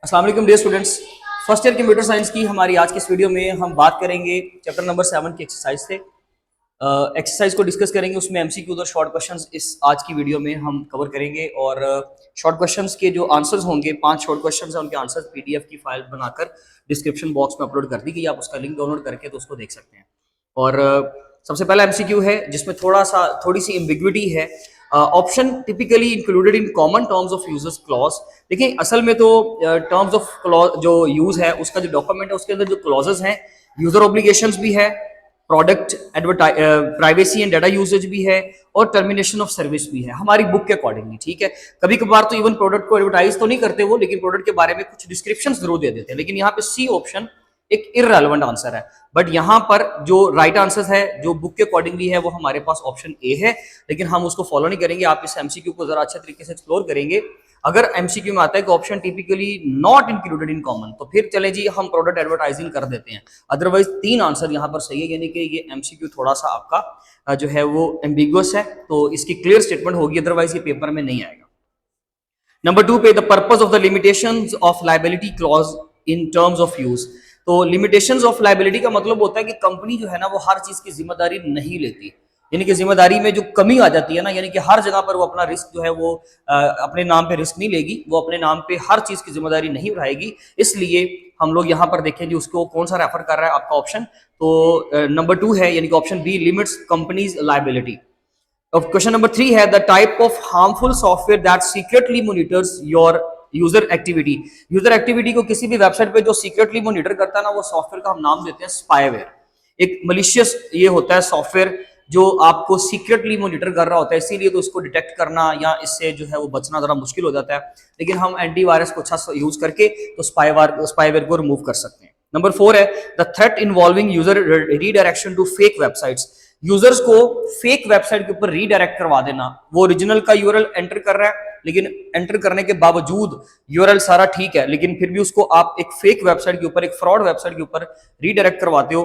अस्सलाम वालेकुम dear students. First year computer science की हमारी आज की इस वीडियो में हम बात करेंगे चैप्टर नंबर 7 की एक्सरसाइज से। एक्सरसाइज को डिस्कस करेंगे, उसमें एमसीक्यूज और शॉर्ट क्वेश्चंस इस आज की वीडियो में हम कवर करेंगे। और शॉर्ट क्वेश्चंस के जो आंसर्स होंगे, 5 शॉर्ट क्वेश्चंस हैं, उनके आंसर्स पीडीएफ की फाइल बनाकर डिस्क्रिप्शन बॉक्स में अपलोड कर दी गई, आप उसका लिंक डाउनलोड करके तो उसको देख सकते हैं। और सबसे पहला एमसीक्यू है जिसमें थोड़ी सी एम्बिग्विटी है। Option typically included in common terms of users clause. देखिए असल में तो टर्म्स ऑफ क्लॉज जो यूज है उसका जो डॉक्यूमेंट है उसके अंदर जो क्लॉजेस हैं, यूजर ऑब्लिगेशंस भी है, product privacy and data usage भी है, और टर्मिनेशन ऑफ सर्विस भी है हमारी बुक के अकॉर्डिंगली। ठीक है, कभी कभार तो इवन प्रोडक्ट को एडवर्टाइज तो नहीं करते वो, लेकिन प्रोडक्ट के बारे में कुछ डिस्क्रिप्शन जरूर दे देते हैं। लेकिन यहाँ पे सी ऑप्शन एक इररेलेवेंट आंसर है, बट यहाँ पर जो राइट आंसर है जो बुक के अकॉर्डिंगली है वो हमारे पास ऑप्शन ए है, लेकिन हम उसको फॉलो नहीं करेंगे। आप इस एमसीक्यू को जरा अच्छे तरीके से एक्सप्लोर करेंगे। अगर एमसीक्यू में आता है कि option typically not included in common, तो फिर चले जी हम प्रोडक्ट एडवर्टाइजिंग कर देते हैं। अदरवाइज 3 आंसर यहाँ पर सही है, यानी कि ये एमसीक्यू थोड़ा सा आपका जो है वो एम्बिगुअस है, तो इसकी क्लियर स्टेटमेंट होगी, अदरवाइज ये पेपर में नहीं आएगा। नंबर 2 पे the purpose of the limitations of liability clause in terms of use. तो लिमिटेशंस ऑफ लायबिलिटी का मतलब होता है कि कंपनी जो है ना वो हर चीज की जिम्मेदारी नहीं लेती, यानी कि जिम्मेदारी में जो कमी आ जाती है ना, यानी कि हर जगह पर वो अपना रिस्क जो है वो अपने नाम पे रिस्क नहीं लेगी, वो अपने नाम पे हर चीज की जिम्मेदारी नहीं उठाएगी। इसलिए हम लोग यहाँ पर देखेंगे उसको कौन सा रेफर कर रहा है आपका ऑप्शन, तो नंबर 2 है, यानी कि option B limits companies liability. Question number 3 है the type of harmful software that secretly monitors your user activity. User activity को किसी भी वेबसाइट पे जो सीक्रेटली मॉनिटर करता है ना, वो सॉफ्टवेयर का हम नाम देते हैं स्पाईवेयर। एक मलिशियस ये होता है सॉफ्टवेयर जो आपको सीक्रेटली मॉनिटर कर रहा होता है, इसीलिए तो इसको डिटेक्ट करना या इससे जो है वो बचना जरा मुश्किल हो जाता है, लेकिन हम एंटीवायरस को अच्छा यूज करके तो स्पाईवेयर को रिमूव कर सकते हैं। नंबर 4 है the threat involving user redirection to fake websites. Users को फेक वेबसाइट के ऊपर रीडायरेक्ट करवा देना, वो ओरिजिनल का यूआरएल एंटर कर रहा है, लेकिन एंटर करने के बावजूद यूआरएल सारा ठीक है, लेकिन फिर भी उसको आप एक फेक वेबसाइट के ऊपर, एक फ्रॉड वेबसाइट के ऊपर रीडायरेक्ट करवाते हो,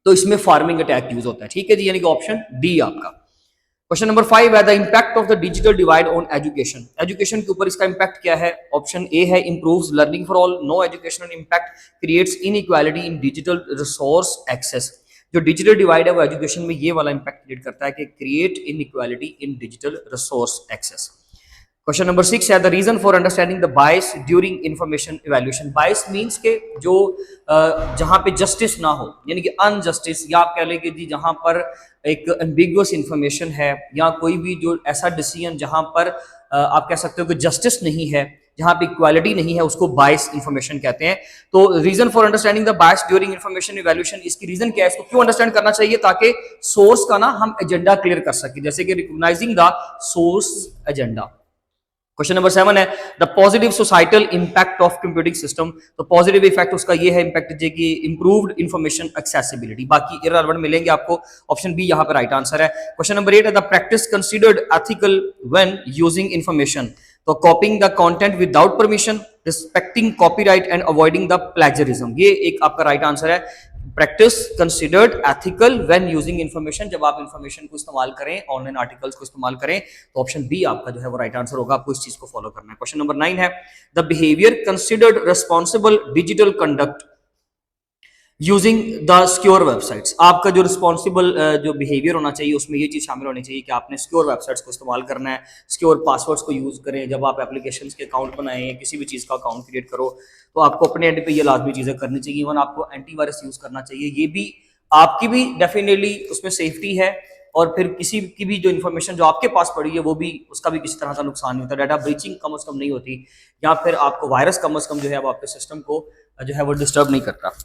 तो इसमें फार्मिंग अटैक यूज होता है। ठीक है जी, यानी कि ऑप्शन डी आपका। क्वेश्चन नंबर 5 है the impact of the digital divide on education. Education के ऊपर इसका इंपैक्ट क्या है? ऑप्शन ए है improves learning for all. No educational impact creates inequality in digital resource access. जो डिजिटल डिवाइड है वो एजुकेशन में ये वाला इंपैक्ट क्रिएट करता है कि create inequality in digital resource access. Question number 6 है the reason for understanding the bias during information evaluation. Bias means के जो जहां पे जस्टिस ना हो, यानी कि अनजस्टिस, या आप कह लें कि जी जहां पर एक एम्बिगुअस इंफॉर्मेशन है, या कोई भी जो ऐसा डिसीजन जहां पर आप कह सकते हो कि जस्टिस नहीं है, जहां पे इक्वालिटी नहीं है, उसको बायस इंफॉर्मेशन कहते हैं। तो reason for understanding the bias during information evaluation, इसकी रीजन क्या है, इसको क्यों अंडरस्टैंड करना चाहिए, ताकि सोर्स का ना हम एजेंडा क्लियर कर सके, जैसे कि recognising the source agenda. Question number 7 है the positive societal impact of computing system. तो पॉजिटिव इफेक्ट उसका ये है इंपैक्ट जो कि इंप्रूव्ड इंफॉर्मेशन एक्सेसिबिलिटी, बाकी इररिलेवेंट मिलेंगे आपको। ऑप्शन बी यहाँ पर राइट आंसर है। क्वेश्चन नंबर 8 है the practice considered ethical when using information. तो copying the content without permission, respecting copyright and avoiding the plagiarism, ये एक आपका राइट आंसर है। Practice considered ethical when using information, जब आप इंफॉर्मेशन को इस्तेमाल करें, ऑनलाइन आर्टिकल्स को इस्तेमाल करें, तो ऑप्शन बी आपका जो है वो राइट आंसर होगा। आपको इस चीज को फॉलो करना है। क्वेश्चन नंबर 9 है the behaviour considered responsible digital conduct using the secure websites. आपका जो रिस्पॉन्सिबल जो बिहेवियर होना चाहिए उसमें ये चीज शामिल होनी चाहिए कि आपने सिक्योर वेबसाइट्स को इस्तेमाल करना है, सिक्योर पासवर्ड्स को यूज करें। जब आप एप्लीकेशंस के अकाउंट बनाएं या किसी भी चीज का अकाउंट क्रिएट करो, तो आपको अपने एंड पे ये लाजमी चीजें करनी चाहिए। इवन आपको एंटीवायरस यूज करना चाहिए, ये भी आपकी भी डेफिनेटली उसमें सेफ्टी है, और फिर किसी की भी जो इन्फॉर्मेशन जो आपके पास पड़ी है वो भी, उसका भी किसी तरह का नुकसान नहीं होता, डाटा ब्रीचिंग कम से कम नहीं होती, या फिर आपको वायरस कम से कम जो है वो आपके सिस्टम को जो है वो डिस्टर्ब नहीं करता।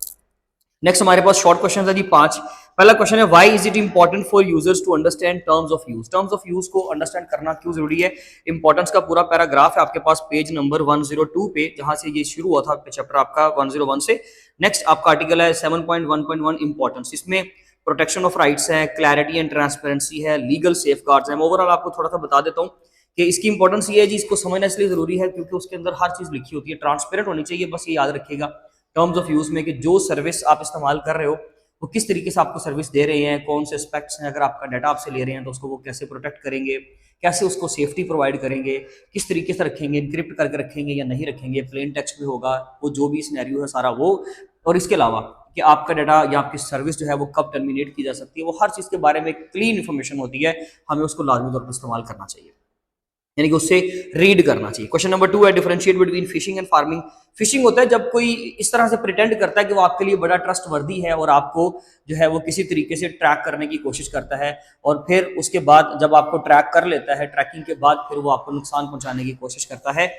नेक्स्ट हमारे पास शॉर्ट क्वेश्चन है जी 5। पहला क्वेश्चन है why is it important for users to understand terms of use. Terms of use को अंडरस्टैंड करना क्यों जरूरी है? इंपॉर्टेंस का पूरा पैराग्राफ है आपके पास पेज नंबर 102 पे, जहां से ये शुरू हुआ था चैप्टर आपका 101 से। नेक्स्ट आपका आर्टिकल है 7.1.1 इंपॉर्टेंस। इसमें प्रोटेक्शन ऑफ राइट्स है, क्लैरिटी एंड ट्रांसपेरेंसी है, लीगल सेफगार्ड्स है। ओवरऑल आपको थोड़ा सा बता देता हूँ कि इसकी इंपॉर्टेंस ये है जी, इसको समझना इसलिए जरूरी है क्योंकि उसके अंदर हर चीज लिखी होती है, ट्रांसपेरेंट होनी चाहिए, बस ये याद रखिएगा टर्म्स ऑफ यूज में कि जो सर्विस आप इस्तेमाल कर रहे हो वो किस तरीके से आपको सर्विस दे रहे हैं, कौन से एस्पेक्ट्स हैं, अगर आपका डाटा आपसे ले रहे हैं तो उसको वो कैसे प्रोटेक्ट करेंगे, कैसे उसको सेफ्टी प्रोवाइड करेंगे, किस तरीके से रखेंगे, इनक्रिप्ट करके रखेंगे या नहीं रखेंगे, प्लेन टेक्स्ट भी होगा, वो जो भी सिनेरियो है सारा वो, और इसके अलावा कि आपका डाटा या आपकी सर्विस जो है वो कब टर्मिनेट की जा सकती है, वो हर चीज़ के बारे में क्लीन इन्फॉर्मेशन होती है, हमें उसको लाजमी तौर पर इस्तेमाल करना चाहिए, यानी कि उससे रीड करना चाहिए। क्वेश्चन नंबर 2 है differentiate between fishing and farming. Fishing होता है जब कोई इस तरह से प्रिटेंड करता है कि वो आपके लिए बड़ा ट्रस्ट वर्दी है और आपको जो है वो किसी तरीके से ट्रैक करने की कोशिश करता है, और फिर उसके बाद जब आपको ट्रैक कर लेता है, ट्रैकिंग के बाद फिर वो आपको नुकसान पहुंचाने की कोशिश करता है,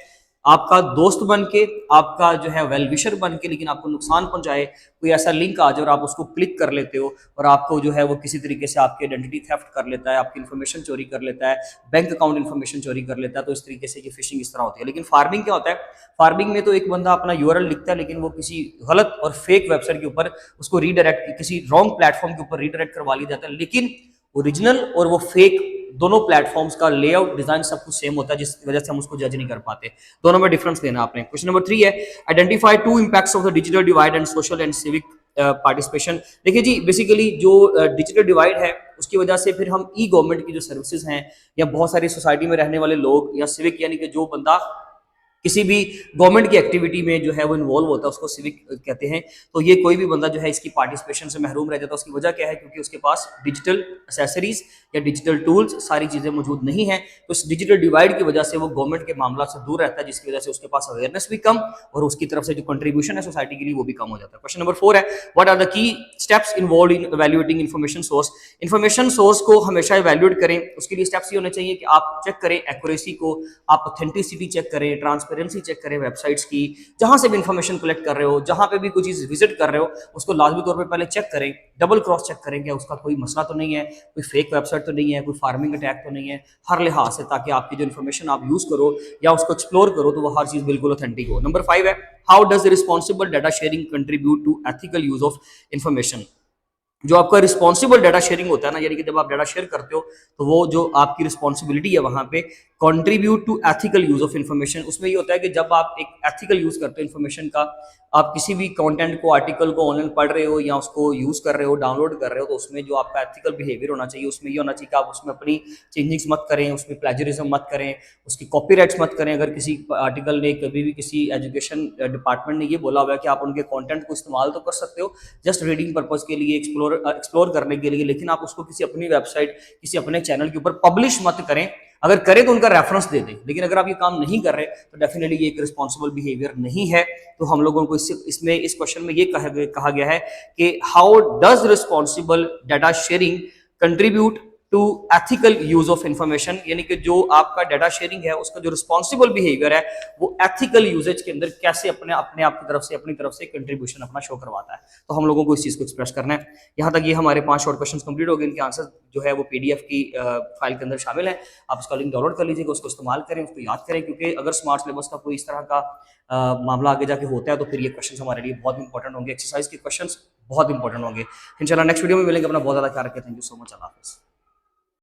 आपका दोस्त बन के, आपका जो है वेल विशर बन के, लेकिन आपको नुकसान पहुंचाए, कोई ऐसा लिंक आ जाए और आप उसको क्लिक कर लेते हो और आपको जो है वो किसी तरीके से आपकी आइडेंटिटी थेफ्ट कर लेता है, आपकी इन्फॉर्मेशन चोरी कर लेता है, बैंक अकाउंट इन्फॉर्मेशन चोरी कर लेता है, तो इस तरीके से ये फिशिंग इस तरह होती है। लेकिन फार्मिंग क्या होता है? फार्मिंग में तो एक बंदा अपना यूआरएल लिखता है, लेकिन वो किसी गलत और फेक वेबसाइट के ऊपर उसको रीडायरेक्ट, किसी रॉन्ग प्लेटफॉर्म के ऊपर रीडायरेक्ट करवा लिया जाता है, लेकिन ओरिजिनल और वो फेक दोनों प्लेटफॉर्म्स का लेआउट, डिजाइन सब कुछ सेम होता है, जिसकी वजह से हम उसको जज नहीं कर पाते। दोनों में डिफरेंस देना आपने। क्वेश्चन नंबर 3 है identify two impacts of the digital divide and social and civic participation. देखिए जी, बेसिकली जो डिजिटल डिवाइड है उसकी वजह से फिर हम ई गवर्नमेंट की जो सर्विसेज हैं, या बहुत सारी सोसाइटी में रहने वाले लोग, या सिविक यानी कि जो बंदा किसी भी गवर्नमेंट की एक्टिविटी में जो है वो इन्वॉल्व होता है, उसको सिविक कहते हैं। तो ये कोई भी बंदा जो है इसकी पार्टिसिपेशन से महरूम रह जाता है। उसकी वजह क्या है? क्योंकि उसके पास डिजिटल एसेसरीज या डिजिटल टूल्स सारी चीज़ें मौजूद नहीं है, तो इस डिजिटल डिवाइड की वजह से वो गवर्नमेंट के मामला से दूर रहता है, जिसकी वजह से उसके पास अवेयरनेस भी कम और उसकी तरफ से जो कंट्रीब्यूशन है सोसाइटी के लिए वो भी कम हो जाता है। क्वेश्चन नंबर 4 है what are the key steps involve in evaluating information source. Information source को हमेशा इवैल्यूएट करें, उसके लिए स्टेप्स ये होने चाहिए कि आप चेक करें एक्यूरेसी को, आप ऑथेंटिसिटी चेक करें, ट्रांसपेरेंसी चेक करें वेबसाइट्स की, जहां से भी इंफॉर्मेशन कलेक्ट कर रहे हो, जहां पे भी कोई चीज विजिट कर रहे हो, उसको लाजमी तौर पे पहले चेक करें, डबल क्रॉस चेक करें कि उसका कोई मसला तो नहीं है, कोई फेक वेबसाइट तो नहीं है, कोई फार्मिंग अटैक तो नहीं है, हर लिहाज से, ताकि आपकी जो इन्फॉर्मेशन आप यूज करो या उसको एक्सप्लोर करो तो वो हर चीज बिल्कुल ऑथेंटिक हो। नंबर 5 है how does responsible data sharing contribute to ethical use of information. जो आपका रिस्पॉन्सिबल डाटा शेयरिंग होता है ना, यानी कि जब आप डाटा शेयर करते हो तो वो जो आपकी रिस्पॉन्सिबिलिटी है वहां पे contribute to ethical use of information, उसमें ये होता है कि जब आप एक एथिकल यूज करते हो इन्फॉर्मेशन का, आप किसी भी कंटेंट को, आर्टिकल को ऑनलाइन पढ़ रहे हो या उसको यूज कर रहे हो, डाउनलोड कर रहे हो, तो उसमें जो आपका एथिकल बिहेवियर होना चाहिए, उसमें ये होना चाहिए कि आप उसमें अपनी चेंजिंग्स मत करें, उसमें प्लेजरिज्म मत करें, उसकी कॉपीराइट्स मत करें। अगर किसी आर्टिकल ने कभी भी किसी एजुकेशन डिपार्टमेंट ने ये बोला हुआ है कि आप उनके कंटेंट को इस्तेमाल तो कर सकते हो जस्ट रीडिंग पर्पज के लिए, एक्सप्लोर करने के लिए, लेकिन आप उसको किसी अपनी वेबसाइट, किसी अपने चैनल के ऊपर पब्लिश मत करें। अगर करें तो उनका रेफरेंस दे दें, लेकिन अगर आप ये काम नहीं कर रहे तो डेफिनेटली ये एक रिस्पॉन्सिबल बिहेवियर नहीं है। तो हम लोगों को इसमें इस क्वेश्चन में ये कहा गया है कि how does responsible data sharing contribute to ethical use of information, यानी कि जो आपका डाटा शेयरिंग है उसका जो रिस्पॉन्सिबल बिहेवियर है वो एथिकल यूजेज के अंदर कैसे अपने आप की तरफ से, अपनी तरफ से कंट्रीब्यूशन अपना शो करवाता है। तो हम लोगों को इस चीज को एक्सप्रेस करना है। यहाँ तक ये हमारे 5 शॉर्ट क्वेश्चन कंप्लीट हो गए। इनके आंसर जो है वो पीडीएफ की फाइल के अंदर शामिल है, आप उसका लिंक डाउनलोड कर लीजिएगा, उसको इस्तेमाल करें, उसको याद करें, क्योंकि अगर स्मार्ट सिलेबस का कोई इस तरह का मामला आगे जाके होता है तो फिर ये क्वेश्चन हमारे लिए बहुत इंपॉर्टेंट होंगे, एक्सरसाइज के क्वेश्चन बहुत इंपॉर्टेंट होंगे। इंशाल्लाह नेक्स्ट वीडियो में मिलेंगे। अपना बहुत ज्यादा ख्याल रखें। Thank you so much. अल्लाह हाफिज़।